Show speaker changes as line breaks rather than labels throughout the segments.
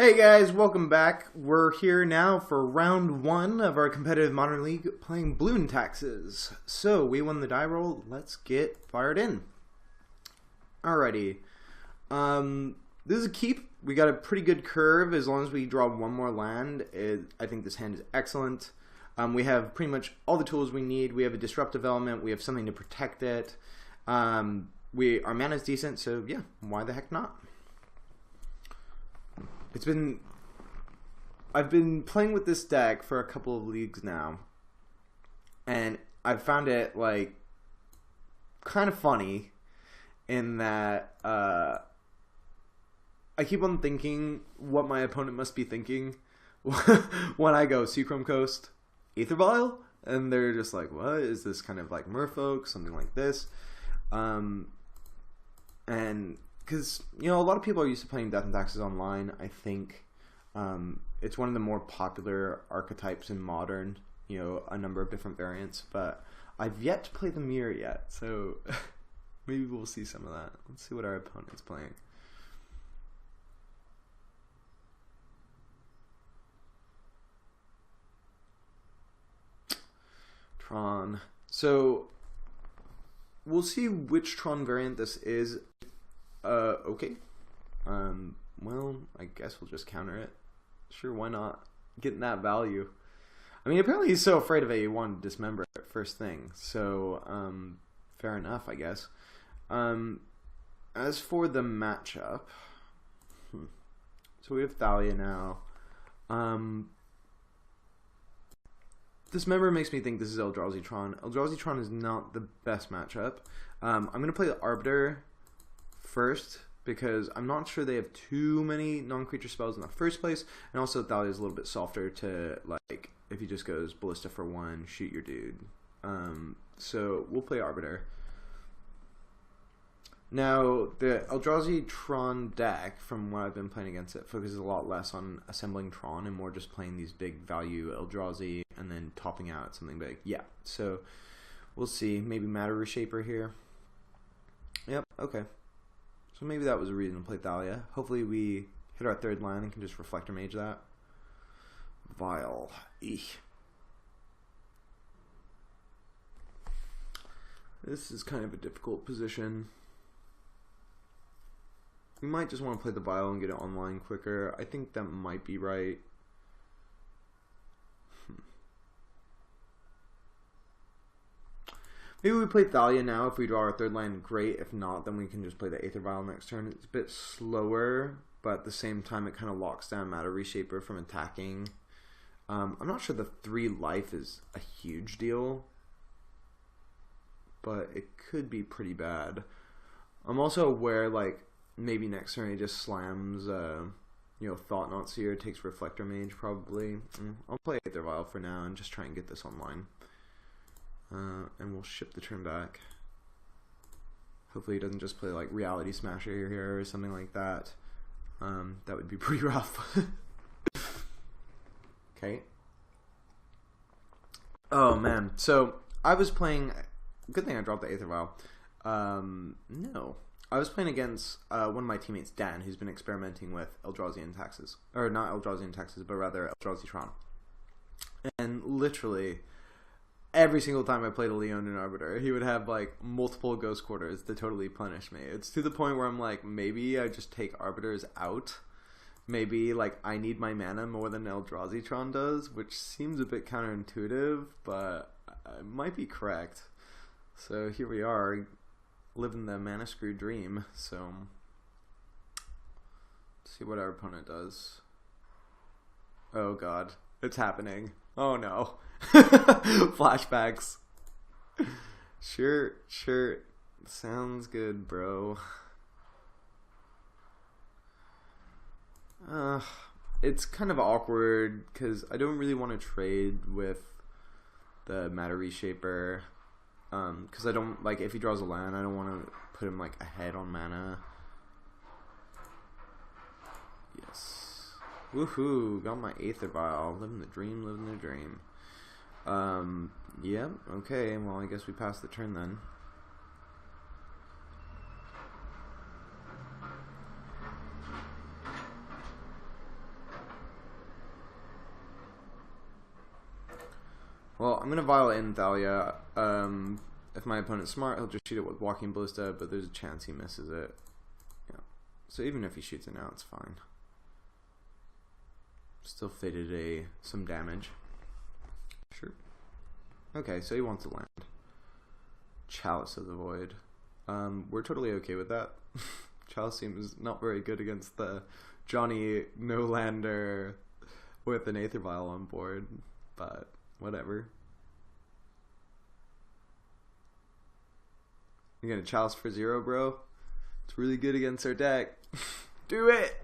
Hey guys, welcome back. We're here now for round one of our competitive Modern League playing balloon taxes. So we won the die roll. Let's get fired in. Alrighty. This is a keep. We got a pretty good curve as long as we draw one more land. I think this hand is excellent. We have pretty much all the tools we need. We have a disruptive element. We have something to protect it. Our mana is decent, so yeah, why the heck not? I've been playing with this deck for a couple of leagues now, and I've found it like kind of funny in that I keep on thinking what my opponent must be thinking when I go Seachrome Coast, Aether Vial, and they're just like, what is this, kind of like Merfolk, something like this, and because, you know, a lot of people are used to playing Death and Taxes online. I think it's one of the more popular archetypes in Modern, you know, a number of different variants, but I've yet to play the Mirror yet, so maybe we'll see some of that. Let's see what our opponent's playing. Tron. So we'll see which Tron variant this is. Okay. Well, I guess we'll just counter it. Sure, why not? Getting that value. I mean, apparently he's so afraid of it, he wanted to dismember it first thing. So, fair enough, I guess. As for the matchup, so we have Thalia now. Dismember makes me think this is Eldrazi Tron. Eldrazi Tron is not the best matchup. I'm going to play the Arbiter first, because I'm not sure they have too many non-creature spells in the first place, and also Thalia is a little bit softer to, like, if he just goes Ballista for one, shoot your dude. So we'll play Arbiter. Now, the Eldrazi Tron deck, from what I've been playing against it, focuses a lot less on assembling Tron and more just playing these big value Eldrazi and then topping out something big. Yeah, so we'll see. Maybe Matter Reshaper here. Yep, okay. So maybe that was a reason to play Thalia. Hopefully we hit our third land and can just Reflector Mage that. Vile. Eek. This is kind of a difficult position. We might just want to play the Vile and get it online quicker. I think that might be right. Maybe we play Thalia now. If we draw our third land, great. If not, then we can just play the Aether Vial next turn. It's a bit slower, but at the same time, it kind of locks down Matter Reshaper from attacking. I'm not sure the 3 life is a huge deal, but it could be pretty bad. I'm also aware, like, maybe next turn he just slams, you know, Thought-Knot Seer, takes Reflector Mage probably. I'll play Aether Vial for now and just try and get this online. And we'll ship the turn back. Hopefully he doesn't just play like Reality Smasher here or something like that. That would be pretty rough. Okay. Oh man, so I was playing, good thing I dropped the Aether Vial. No. I was playing against one of my teammates, Dan, who's been experimenting with Eldrazi Taxes. Or not Eldrazi Taxes, but rather Eldrazi Tron. And literally every single time I played a Leonin Arbiter, he would have like multiple Ghost Quarters to totally punish me. It's to the point where I'm like, maybe I just take Arbiters out. Maybe like I need my mana more than Eldrazi Tron does, which seems a bit counterintuitive, but I might be correct. So here we are, living the mana screw dream. So let's see what our opponent does. Oh god, it's happening. Oh no. Flashbacks. Sure. Sounds good, bro. It's kind of awkward because I don't really want to trade with the Matter Reshaper. Because I don't, like, if he draws a land, I don't want to put him, like, ahead on mana. Yes. Woohoo, got my Aether Vial. Living the dream. Yep, okay, well, I guess we passed the turn then. Well, I'm gonna Violet in Thalia. If my opponent's smart, he'll just shoot it with Walking Ballista, but there's a chance he misses it. Yeah. So even if he shoots it now, it's fine. Still faded some damage. Sure. Okay, so he wants to land. Chalice of the Void. We're totally okay with that. Chalice seems not very good against the Johnny no-lander with an Aether Vial on board, but whatever. You're gonna Chalice for 0, bro? It's really good against our deck. Do it!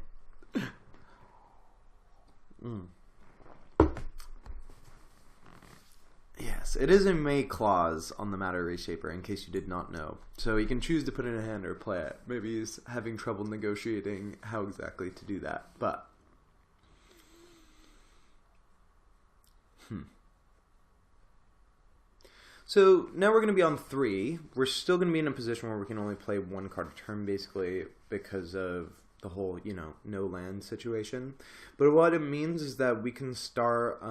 Yes, it is a May clause on the Matter Reshaper, in case you did not know. So he can choose to put it in a hand or play it. Maybe he's having trouble negotiating how exactly to do that, but... So now we're going to be on 3. We're still going to be in a position where we can only play 1 card a turn, basically, because of the whole, no land situation. But what it means is that we can start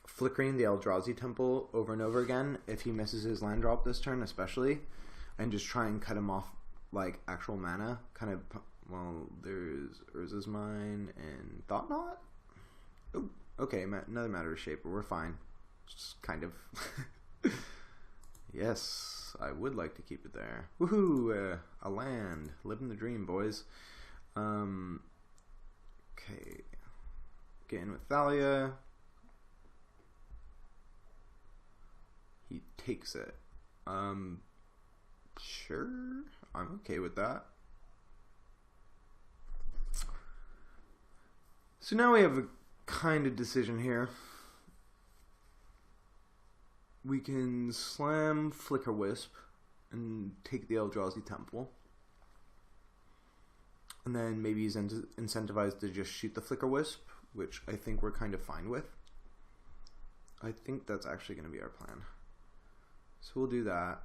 flickering the Eldrazi Temple over and over again if he misses his land drop this turn, especially, and just try and cut him off, like, actual mana. Kind of, well, there's Urza's Mine and Thought Knot? Oh, okay, another Matter Shaper. We're fine. Just kind of. Yes, I would like to keep it there. Woohoo! A land. Living the dream, boys. Okay. Get in with Thalia. He takes it. Sure. I'm okay with that. So now we have a kind of decision here. We can slam Flicker Wisp and take the Eldrazi Temple. And then maybe he's incentivized to just shoot the Flicker Wisp, which I think we're kind of fine with. I think that's actually going to be our plan. So we'll do that.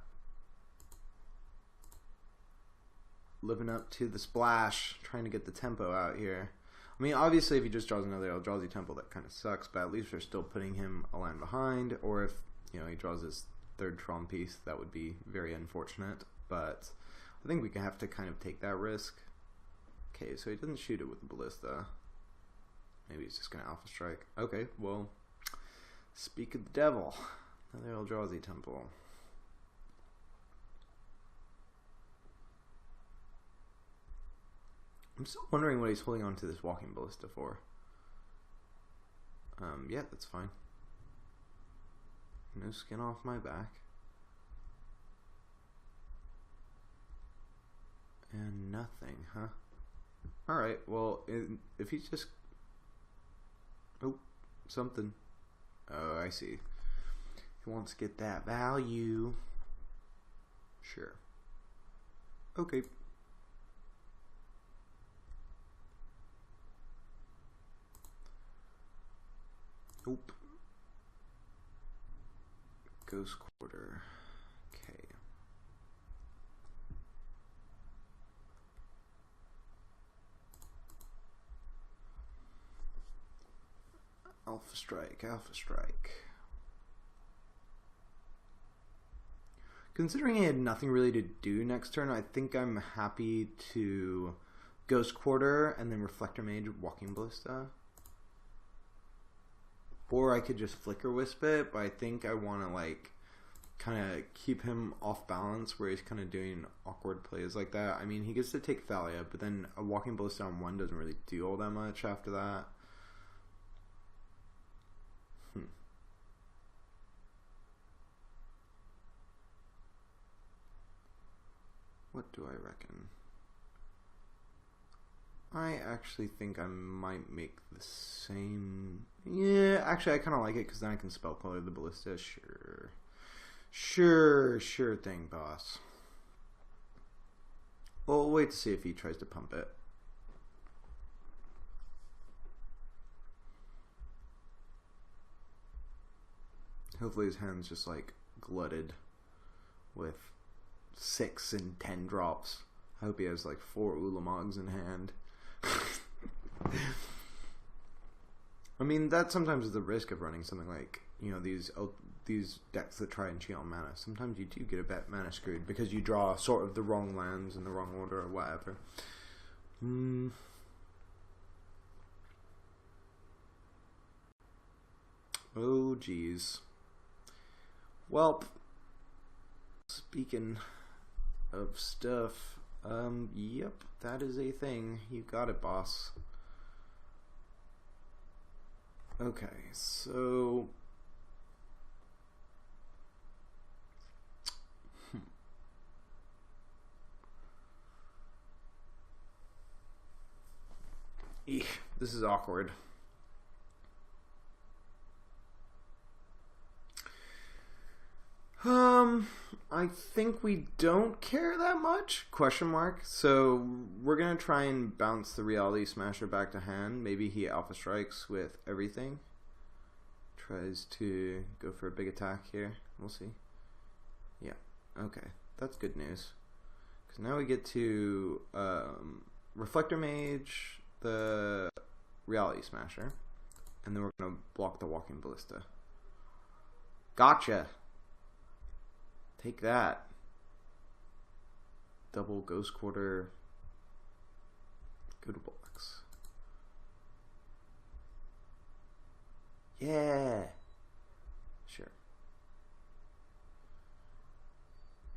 Living up to the splash, trying to get the tempo out here. I mean, obviously if he just draws another Eldrazi Temple, that kind of sucks, but at least we're still putting him a land behind, or if he draws his 3rd Tron piece, that would be very unfortunate, but I think we can have to kind of take that risk. Okay, so he doesn't shoot it with the Ballista. Maybe he's just going to Alpha Strike. Okay, well, speak of the devil. Another Eldrazi Temple. I'm still wondering what he's holding on to this Walking Ballista for. Yeah, that's fine. No skin off my back. And nothing, huh? Alright, well, if he's just... Oh, something. Oh, I see. He wants to get that value. Sure. Okay. Nope. Ghost Quarter. Okay. Alpha Strike, Alpha Strike. Considering he had nothing really to do next turn, I think I'm happy to Ghost Quarter and then Reflector Mage, Walking Ballista. Or I could just Flicker Wisp it, but I think I want to, like, kind of keep him off balance where he's kind of doing awkward plays like that. I mean, he gets to take Thalia, but then a Walking Ballista on 1 doesn't really do all that much after that. What do I reckon? I actually think I might make the same... Yeah, actually I kind of like it because then I can spell color the Ballista. Sure thing, boss. Well, we'll wait to see if he tries to pump it. Hopefully his hand's just like glutted with 6 and 10 drops. I hope he has like 4 Ulamogs in hand. I mean, that sometimes is the risk of running something like you know, these decks that try and cheat on mana, sometimes you do get a bit mana screwed because you draw sort of the wrong lands in the wrong order or whatever. Oh geez. Well, speaking of stuff, yep, that is a thing. You got it, boss. Okay, so this is awkward. I think we don't care that much? Question mark. So we're gonna try and bounce the Reality Smasher back to hand. Maybe he Alpha Strikes with everything. Tries to go for a big attack here. We'll see. Yeah. Okay. That's good news. Because now we get to Reflector Mage, the Reality Smasher, and then we're gonna block the Walking Ballista. Gotcha. Take that. Double Ghost Quarter. Go to box. Yeah. Sure.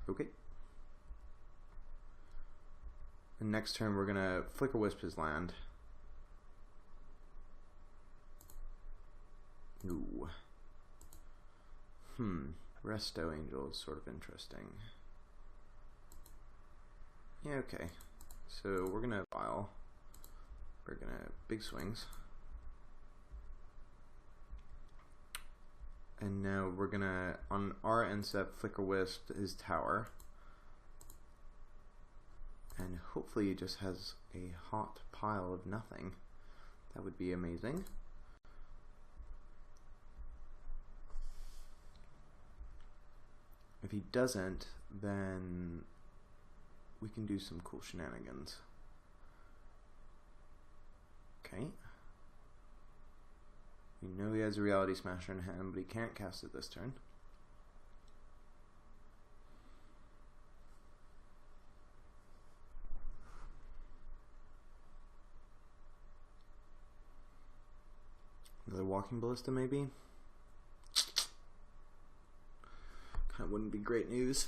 Okay. And next turn we're gonna Flicker Wisp his land. Ooh. Resto Angel is sort of interesting. Yeah, okay. So we're gonna file. We're gonna big swings. And now we're gonna, on our end step, Flicker Wisp his tower. And hopefully he just has a hot pile of nothing. That would be amazing. If he doesn't, then we can do some cool shenanigans. Okay. We know he has a Reality Smasher in hand, but he can't cast it this turn. Another Walking Ballista, maybe? That wouldn't be great news.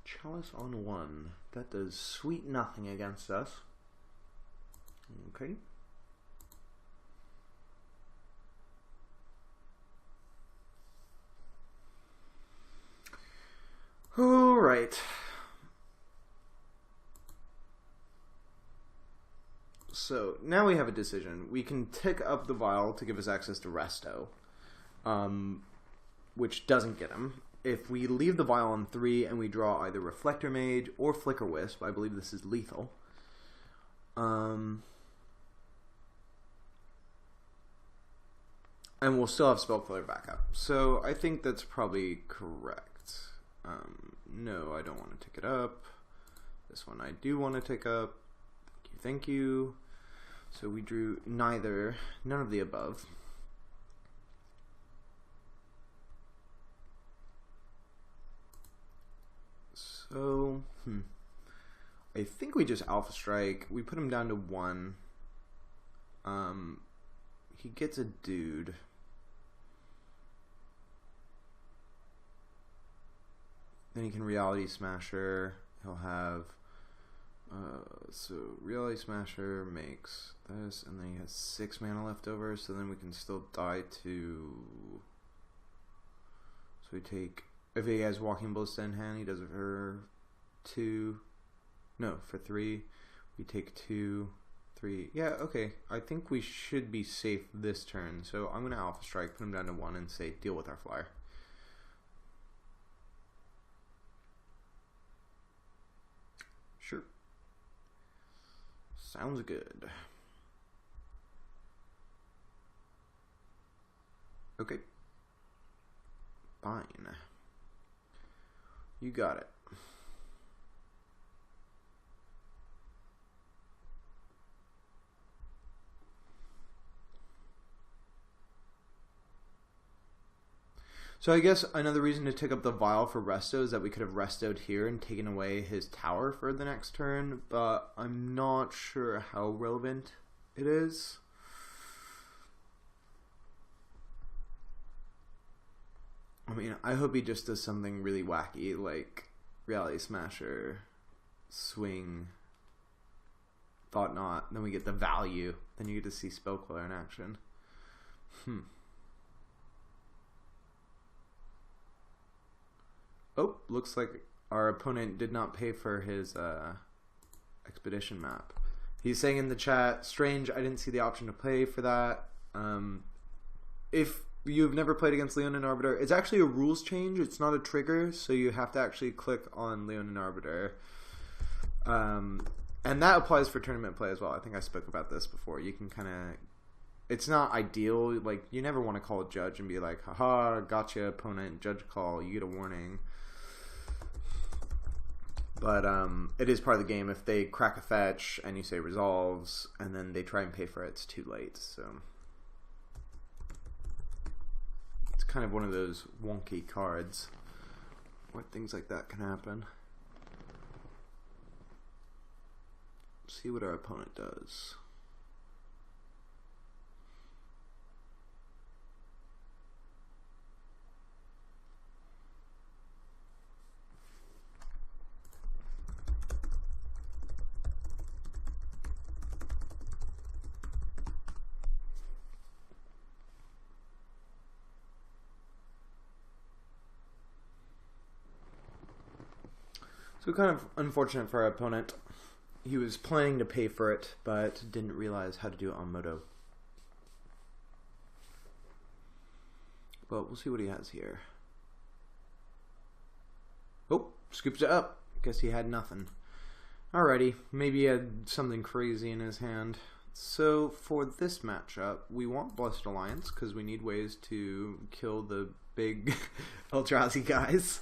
Chalice on 1. That does sweet nothing against us. Okay. All right. So now we have a decision. We can tick up the vial to give us access to Resto, which doesn't get him. If we leave the vial on 3 and we draw either Reflector Mage or Flicker Wisp, I believe this is lethal. And we'll still have Spell Killer backup. So I think that's probably correct. No, I don't want to tick it up. This one I do want to tick up. Thank you. So we drew none of the above. So, I think we just Alpha Strike. We put him down to 1. He gets a dude. Then he can Reality Smasher. He'll have so Reality Smasher makes this, and then he has 6 mana left over, so then we can still die to. So we take, if he has Walking Ballista in hand, he does it for 2. No, for 3. We take 2, 3. Yeah, okay. I think we should be safe this turn. So I'm gonna Alpha Strike, put him down to 1, and say deal with our flyer. Sure. Sounds good. Okay. Fine. You got it. So I guess another reason to take up the vial for resto is that we could have restoed here and taken away his tower for the next turn, but I'm not sure how relevant it is. I mean, I hope he just does something really wacky, like Reality Smasher, Swing, Thought Not, then we get the value, then you get to see Spellcaller in action. Oh, looks like our opponent did not pay for his expedition map. He's saying in the chat, strange, I didn't see the option to pay for that. If you've never played against Leonin Arbiter, it's actually a rules change. It's not a trigger, so you have to actually click on Leonin Arbiter. And that applies for tournament play as well. I think I spoke about this before. You can kind of... It's not ideal. Like, you never want to call a judge and be like, haha, gotcha, opponent, judge call, you get a warning. But it is part of the game. If they crack a fetch and you say resolves, and then they try and pay for it, it's too late. So it's kind of one of those wonky cards where things like that can happen. See what our opponent does. So kind of unfortunate for our opponent. He was planning to pay for it, but didn't realize how to do it on Moto. But we'll see what he has here. Oh, scoops it up. Guess he had nothing. Alrighty, maybe he had something crazy in his hand. So for this matchup, we want Blessed Alliance because we need ways to kill the big Eldrazi guys.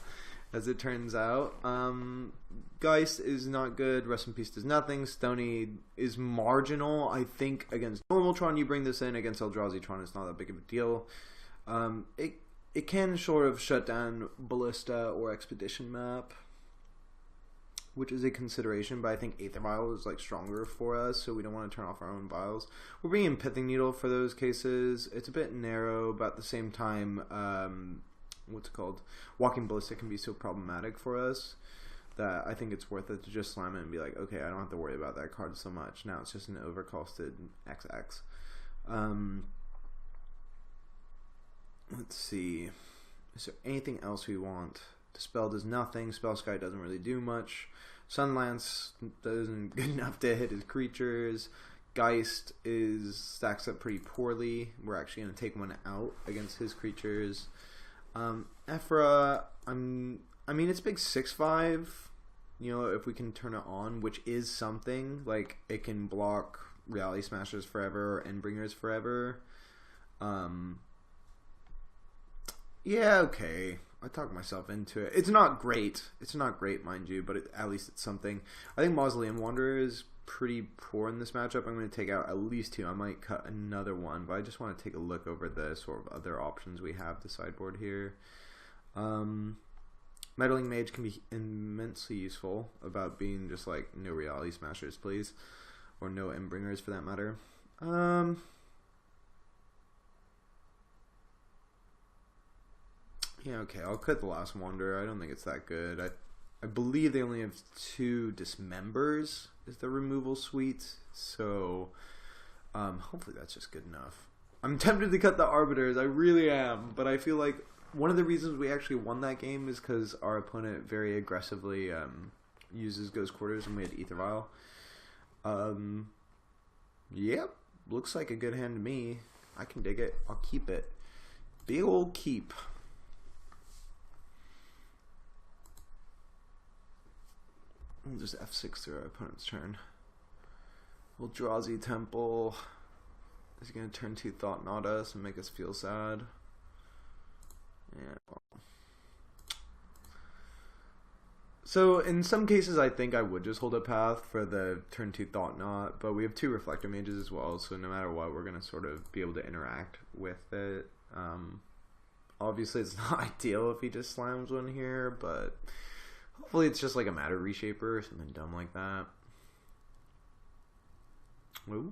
As it turns out, Geist is not good. Rest in Peace does nothing. Stony is marginal. I think against normal Tron, you bring this in. Against Eldrazi Tron, it's not that big of a deal. It can sort of shut down Ballista or Expedition Map, which is a consideration. But I think Aether Vial is like stronger for us, so we don't want to turn off our own vials. We're bringing Pithing Needle for those cases. It's a bit narrow, but at the same time. What's it called? Walking Ballista can be so problematic for us that I think it's worth it to just slam it and be like, okay, I don't have to worry about that card so much. Now it's just an overcosted XX. Let's see. Is there anything else we want? Dispel does nothing. Spell Sky doesn't really do much. Sunlance isn't good enough to hit his creatures. Geist stacks up pretty poorly. We're actually going to take one out against his creatures. Ephra, I mean, it's big 6/5, you know, if we can turn it on, which is something. Like, it can block Reality Smashers forever or Endbringers forever. Yeah, okay. I talked myself into it. It's not great. It's not great, mind you, but at least it's something. I think Mausoleum Wanderer is pretty poor in this matchup. I'm going to take out at least 2. I might cut another one, but I just want to take a look over the sort of other options we have to sideboard here. Meddling Mage can be immensely useful about being just like no Reality Smashers, please, or no Endbringers for that matter. Yeah, okay, I'll cut the last Wanderer. I don't think it's that good. I believe they only have 2 Dismembers is the removal suite, so hopefully that's just good enough. I'm tempted to cut the Arbiters, I really am, but I feel like one of the reasons we actually won that game is because our opponent very aggressively uses Ghost Quarters and we had Aether Vial. Yep, looks like a good hand to me. I can dig it. I'll keep it. Big old keep. We'll just F6 through our opponent's turn. Eldrazi Temple is going to turn 2 Thought Not us and make us feel sad. Yeah, well. So in some cases, I think I would just hold a path for the turn 2 Thought Knot, but we have 2 Reflector Mages as well, so no matter what, we're going to sort of be able to interact with it. Obviously, it's not ideal if he just slams one here, but hopefully it's just like a Matter Reshaper or something dumb like that. Ooh.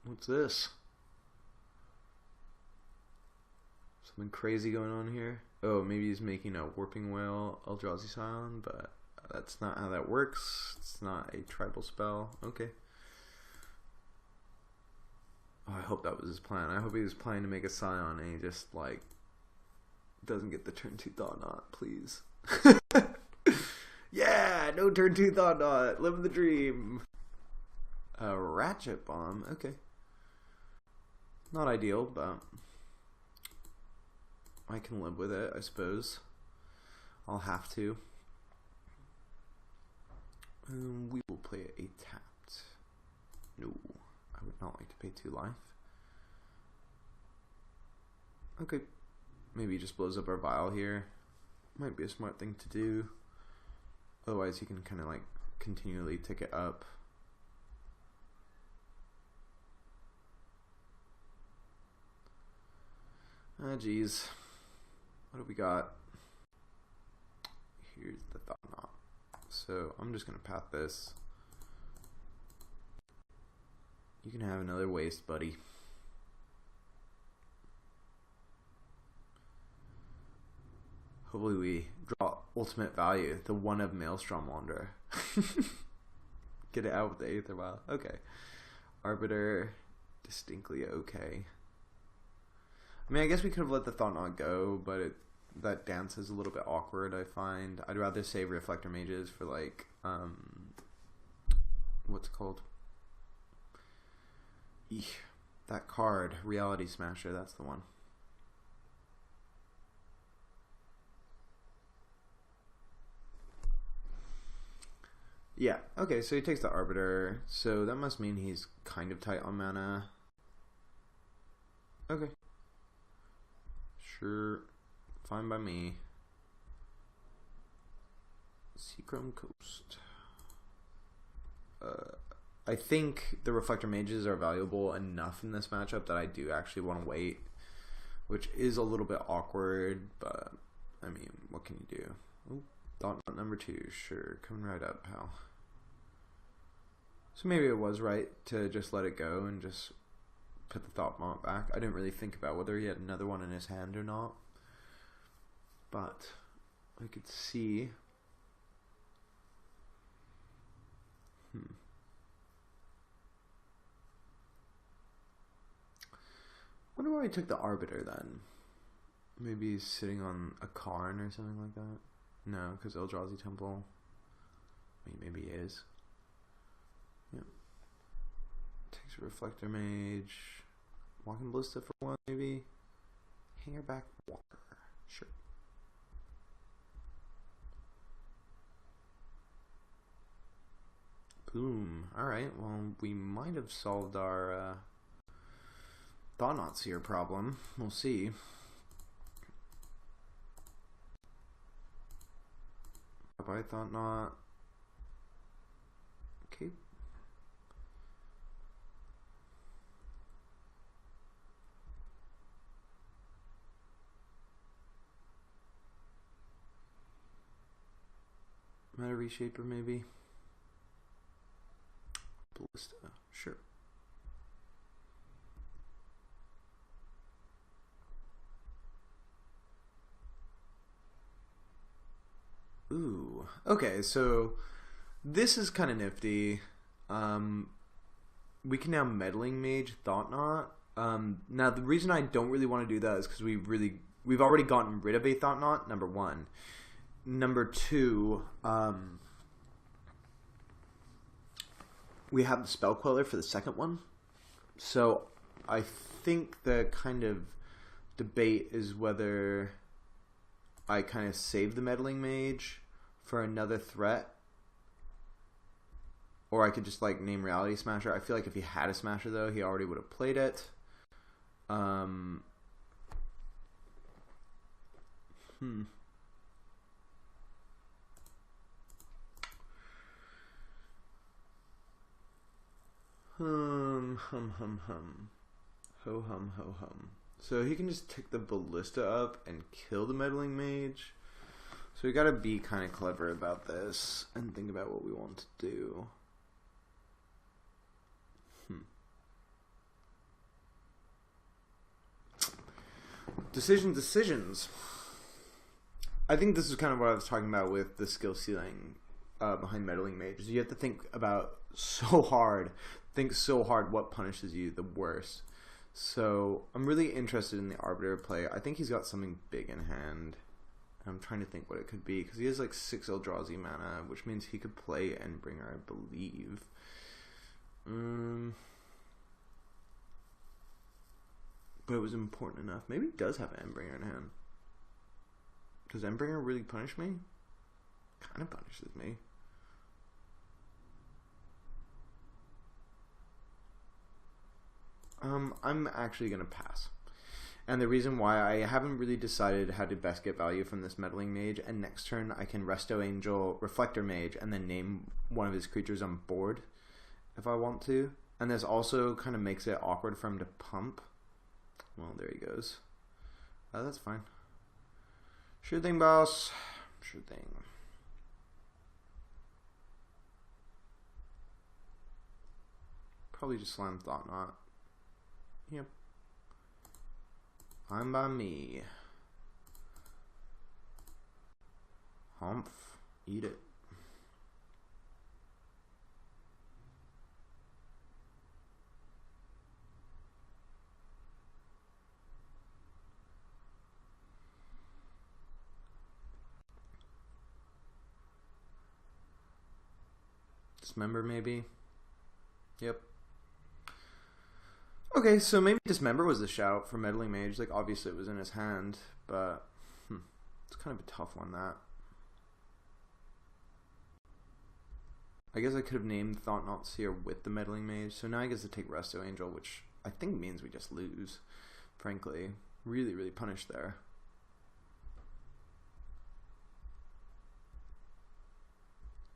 What's this? Something crazy going on here. Oh, maybe he's making a Warping Whale Eldrazi Scion, but that's not how that works. It's not a tribal spell. Okay. Oh, I hope that was his plan. I hope he was planning to make a Scion and he just, like, doesn't get the turn 2 Thought Knot, please. Yeah, no turn 2 Thought Knot. Live the dream. A Ratchet Bomb. Okay. Not ideal, but I can live with it, I suppose. I'll have to. We will play a tapped. No, I would not like to pay 2 life. Okay, maybe he just blows up our vial here. Might be a smart thing to do. Otherwise, he can kind of like continually tick it up. Ah, geez. What do we got? Here's the Thought Knot. So I'm just going to path this. You can have another waste, buddy. Hopefully we draw ultimate value, the one of Maelstrom Wanderer. Get it out with the Aether Vial. Okay. Arbiter, distinctly okay. I mean, I guess we could have let the Thought Knot go, but that dance is a little bit awkward, I find. I'd rather save Reflector Mages for, like, what's it called? Eesh, that card, Reality Smasher, that's the one. Yeah, okay, so he takes the Arbiter, so that must mean he's kind of tight on mana. Okay. Sure, fine by me. Seachrome Coast. I think the Reflector Mages are valuable enough in this matchup that I do actually want to wait, which is a little bit awkward, but I mean, what can you do? Ooh, Thought Knot number 2, sure, coming right up, pal. So maybe it was right to just let it go and just put the Thought Knot back. I didn't really think about whether he had another one in his hand or not, but I could see. Wonder why he took the Arbiter then. Maybe he's sitting on a Karn or something like that. No, because Eldrazi Temple. I mean, maybe he is. Yep. Takes a Reflector Mage. Walking Ballista for 1, maybe. Hangerback Walker. Sure. Boom. Alright, well, we might have solved our Thought Knot Seer problem. We'll see. Bye-bye, Thought Knot. Okay. Matter Reshaper, maybe. Ballista, sure. Ooh, okay, so this is kind of nifty. We can now Meddling Mage Thought Knot. Now the reason I don't really want to do that is because we've already gotten rid of a Thought Knot, number 1. Number 2, we have the Spell Queller for the second one. So I think the kind of debate is whether I kind of save the Meddling Mage for another threat, or I could just like name Reality Smasher. I feel like if he had a Smasher though, he already would have played it. Hum hum hum. Ho hum ho hum. So he can just tick the ballista up and kill the meddling mage. So we gotta be kind of clever about this and think about what we want to do. Decisions. I think this is kind of what I was talking about with the skill ceiling behind meddling mages. You have to think about so hard what punishes you the worst. So I'm really interested in the Arbiter play. I think he's got something big in hand. I'm trying to think what it could be, because he has like 6 Eldrazi mana, which means he could play Endbringer, I believe. But it was important enough. Maybe he does have Endbringer in hand. Does Endbringer really punish me? Kind of punishes me. I'm actually going to pass. And the reason why, I haven't really decided how to best get value from this Meddling Mage, and next turn I can Resto Angel, Reflector Mage, and then name one of his creatures on board if I want to. And this also kind of makes it awkward for him to pump. Well, there he goes. That's fine. Sure thing, boss. Sure thing. Probably just slam Thought Knot. Yep. Fine by me. Humph. Eat it. Dismember, maybe? Yep. Okay, so maybe Dismember was the shout for Meddling Mage. Like, obviously it was in his hand, but it's kind of a tough one, that. I guess I could have named Thought Knot Seer with the Meddling Mage, so now I guess to take Resto Angel, which I think means we just lose, frankly. Really, really punished there.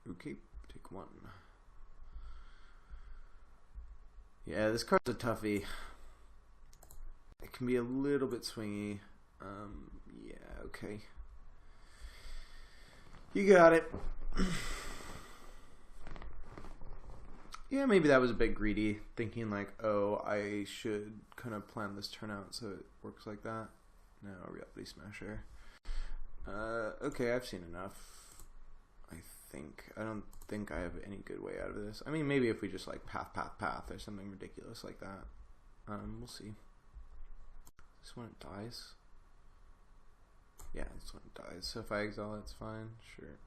Okay, take 1. Yeah, this card's a toughie. It can be a little bit swingy. Yeah, okay. You got it. Yeah, maybe that was a bit greedy, thinking like, oh, I should kind of plan this turn out so it works like that. No, Reality Smasher. Okay, I've seen enough. I don't think I have any good way out of this. I mean, maybe if we just like path or something ridiculous like that. We'll see. This one it dies. Yeah, this one it dies. So if I exile, it's fine. Sure.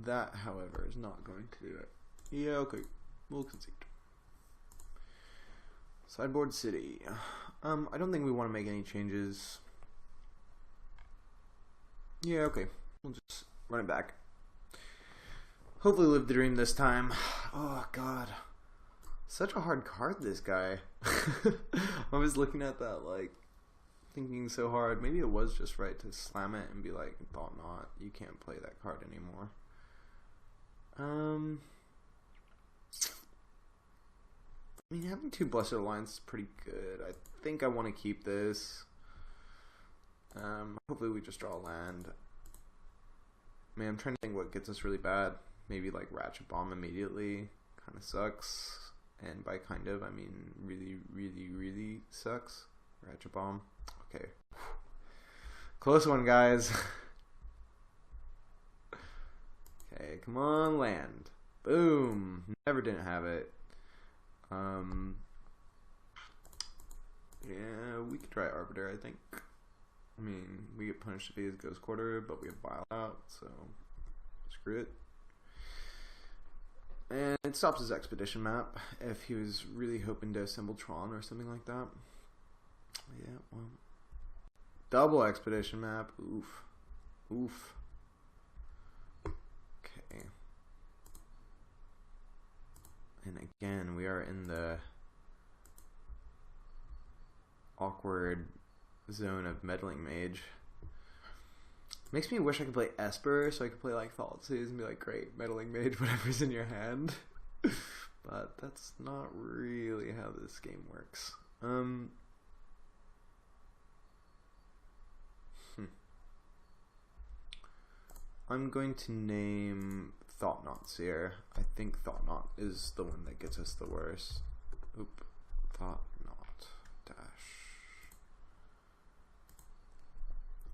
That, however, is not going to do it. Yeah, okay. We'll concede. Sideboard City. I don't think we want to make any changes. Yeah, okay. We'll just run it back. Hopefully live the dream this time. Oh, God. Such a hard card, this guy. I was looking at that, like, thinking so hard. Maybe it was just right to slam it and be like, Thought Knot. You can't play that card anymore. I mean, having 2 Blessed Alliance is pretty good. I think I want to keep this. Hopefully we just draw a land. Man, I'm trying to think what gets us really bad. Maybe like Ratchet Bomb immediately. Kind of sucks. And by kind of, I mean really, really, really sucks. Ratchet Bomb. Okay. Close one, guys. Okay, come on, land. Boom. Never didn't have it. Yeah, we could try Arbiter, I think. I mean, we get punished if he has Ghost Quarter, but we have Vile out, so screw it. And it stops his Expedition map if he was really hoping to assemble Tron or something like that. Yeah, well. Double Expedition map. Oof. Oof. Okay. And again, we are in the awkward zone of Meddling Mage. Makes me wish I could play Esper so I could play like Thoughtseize and be like, great, Meddling Mage, whatever's in your hand. But that's not really how this game works. I'm going to name Thought-Knot here. I think Thought-Knot is the one that gets us the worst. Oop. Thought-Knot dash.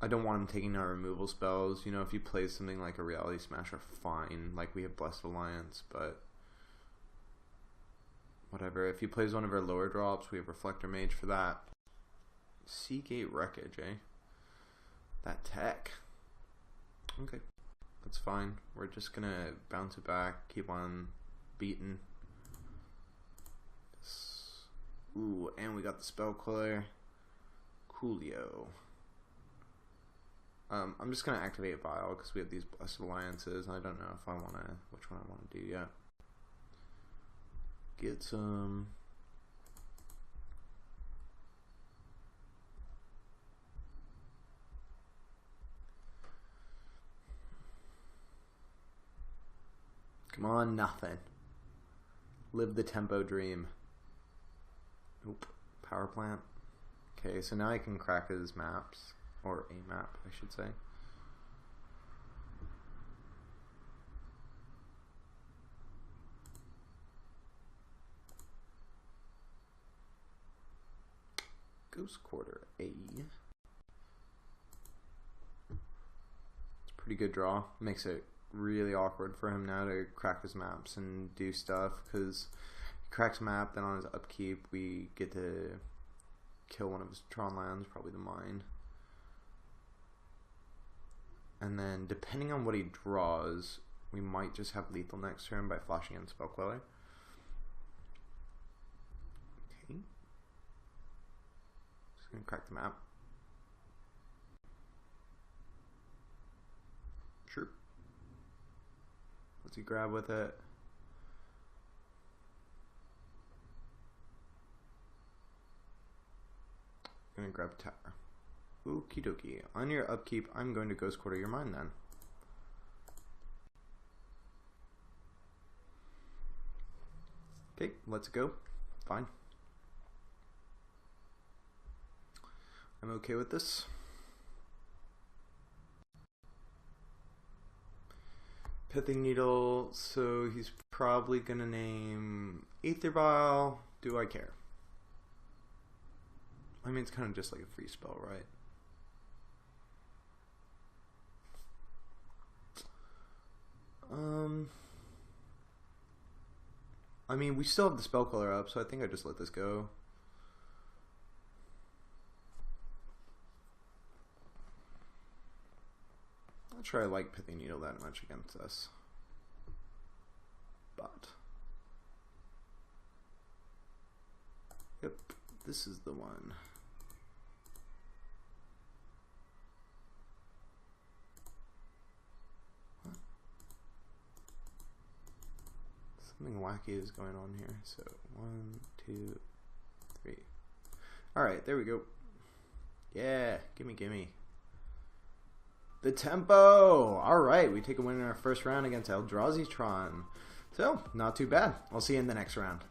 I don't want him taking our removal spells. You know, if he plays something like a Reality Smasher, fine. Like we have Blessed Alliance, but whatever. If he plays one of our lower drops, we have Reflector Mage for that. Seagate Wreckage, eh? That tech. Okay. That's fine. We're just gonna bounce it back, keep on beating. Ooh, and we got the Spell Queller. Coolio. I'm just gonna activate Vial because we have these Blessed Alliances. I don't know if I wanna which one I wanna do yet. Get some. Come on, nothing. Live the tempo dream. Nope. Power plant. Okay, so now I can crack his maps. Or a map, I should say. Ghost Quarter A. It's a pretty good draw. Makes it really awkward for him now to crack his maps and do stuff because he cracks map, then on his upkeep we get to kill one of his Tron lands, probably the mine, and then depending on what he draws we might just have lethal next turn by flashing in Spell Queller. Okay, just gonna crack the map. Sure. What's he grab with it? Gonna grab tower. Okie dokie. On your upkeep, I'm going to Ghost Quarter your mine then. Okay, let's go. Fine. I'm okay with this. Pithing Needle, so he's probably gonna name Aether Vial. Do I care? I mean, it's kind of just like a free spell, right? I mean, we still have the Spell Queller up, so I think I just let this go. Not sure I like Pithing Needle that much against us. But yep, this is the one. What? Something wacky is going on here. So 1, 2, 3. Alright, there we go. Yeah, gimme. The tempo! Alright, we take a win in our first round against Eldrazi Tron. So, not too bad. I'll see you in the next round.